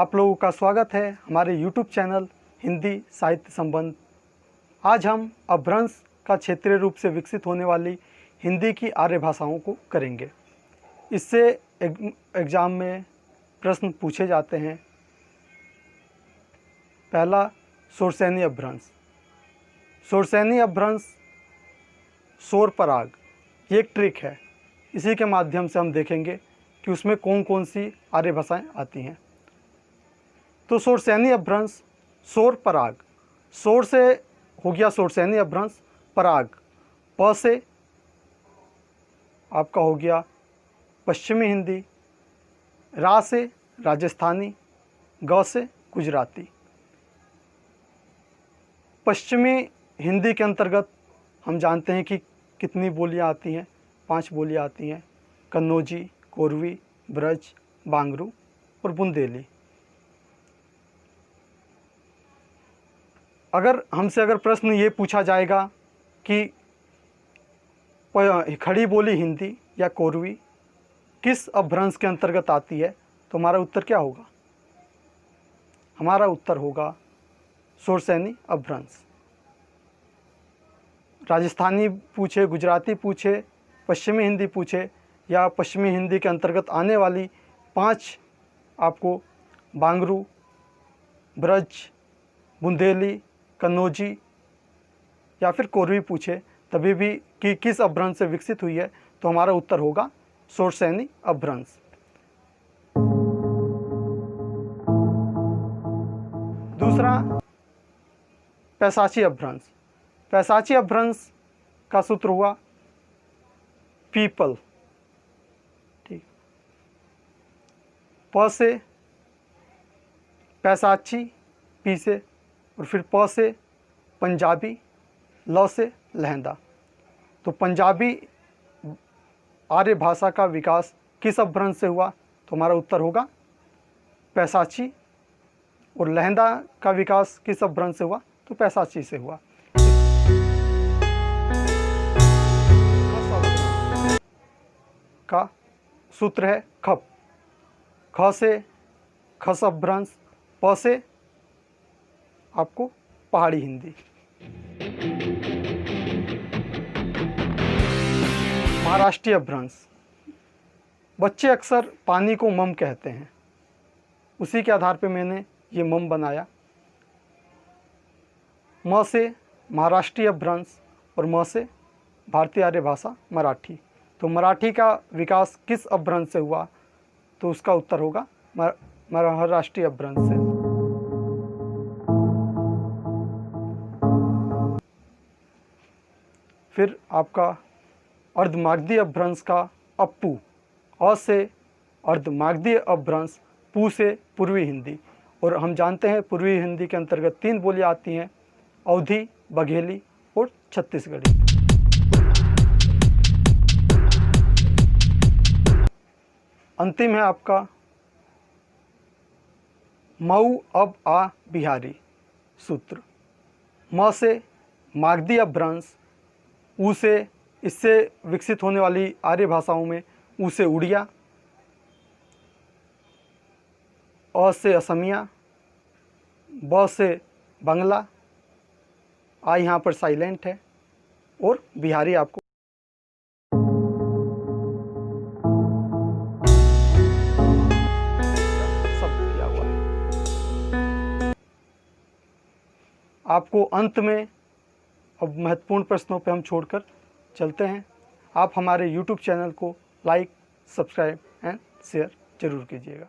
आप लोगों का स्वागत है हमारे YouTube चैनल हिंदी साहित्य संबंध। आज हम अपभ्रंश का क्षेत्रीय रूप से विकसित होने वाली हिंदी की आर्य भाषाओं को करेंगे। इससे एग्ज़ाम में प्रश्न पूछे जाते हैं। पहला, शोरसेनी अपभ्रंश। शोरसेनी अपभ्रंश शोर पराग, ये एक ट्रिक है। इसी के माध्यम से हम देखेंगे कि उसमें कौन कौन सी आर्य भाषाएँ आती हैं। तो शोरसेनी अपभ्रंश शोर पराग, शोर से हो गया शोरसेनी अपभ्रंश। पराग, प से आपका हो गया पश्चिमी हिंदी, रा से राजस्थानी, ग से गुजराती। पश्चिमी हिंदी के अंतर्गत हम जानते हैं कि कितनी बोलियां आती हैं, 5 बोलियां आती हैं। कन्नौजी, कोरवी, ब्रज, बांगरू और बुंदेली। अगर हमसे प्रश्न ये पूछा जाएगा कि खड़ी बोली हिंदी या कोरवी किस अपभ्रंश के अंतर्गत आती है, तो हमारा उत्तर क्या होगा? हमारा उत्तर होगा शोरसेनी अपभ्रंश। राजस्थानी पूछे, गुजराती पूछे, पश्चिमी हिंदी पूछे या पश्चिमी हिंदी के अंतर्गत आने वाली 5 आपको बांगरू, ब्रज, बुंदेली, कन्नौजी या फिर कोरवी पूछे, तभी भी कि किस अपभ्रंश से विकसित हुई है, तो हमारा उत्तर होगा शोरसेनी अपभ्रंश। दूसरा, पैशाची अपभ्रंश। पैशाची अपभ्रंश का सूत्र हुआ पीपल। ठीक, प से पैशाची, पी से और फिर प से पंजाबी, ल से लहंदा। तो पंजाबी आर्य भाषा का विकास किस अपभ्रंश से हुआ, तो हमारा उत्तर होगा पैशाची। और लहंदा का विकास किस अपभ्रंश से हुआ, तो पैशाची से हुआ। का सूत्र है खप। ख से खस अपभ्रंश, प से आपको पहाड़ी हिंदी। महाराष्ट्रीय अपभ्रंश। बच्चे अक्सर पानी को मम कहते हैं, उसी के आधार पे मैंने ये मम बनाया। म से महाराष्ट्रीय अपभ्रंश और म से भारतीय आर्य भाषा मराठी। तो मराठी का विकास किस अपभ्रंश से हुआ, तो उसका उत्तर होगा महाराष्ट्रीय अपभ्रंश से। फिर आपका अर्धमागधी अपभ्रंश का अप्पू। अ से अर्धमागधी अपभ्रंश, पू से पूर्वी हिंदी। और हम जानते हैं पूर्वी हिंदी के अंतर्गत 3 बोलियां आती हैं, अवधी, बघेली और छत्तीसगढ़ी। अंतिम है आपका मऊ अब आ बिहारी सूत्र। म से मागधी अपभ्रंश, ऊ से इससे विकसित होने वाली आर्य भाषाओं में ऊ से उड़िया, अ से असमिया, ब से बंगला, आ यहाँ पर साइलेंट है, और बिहारी आपको सब दिया हुआ है। आपको अंत में अब महत्वपूर्ण प्रश्नों पे हम छोड़कर चलते हैं। आप हमारे YouTube चैनल को लाइक, सब्सक्राइब एंड शेयर जरूर कीजिएगा।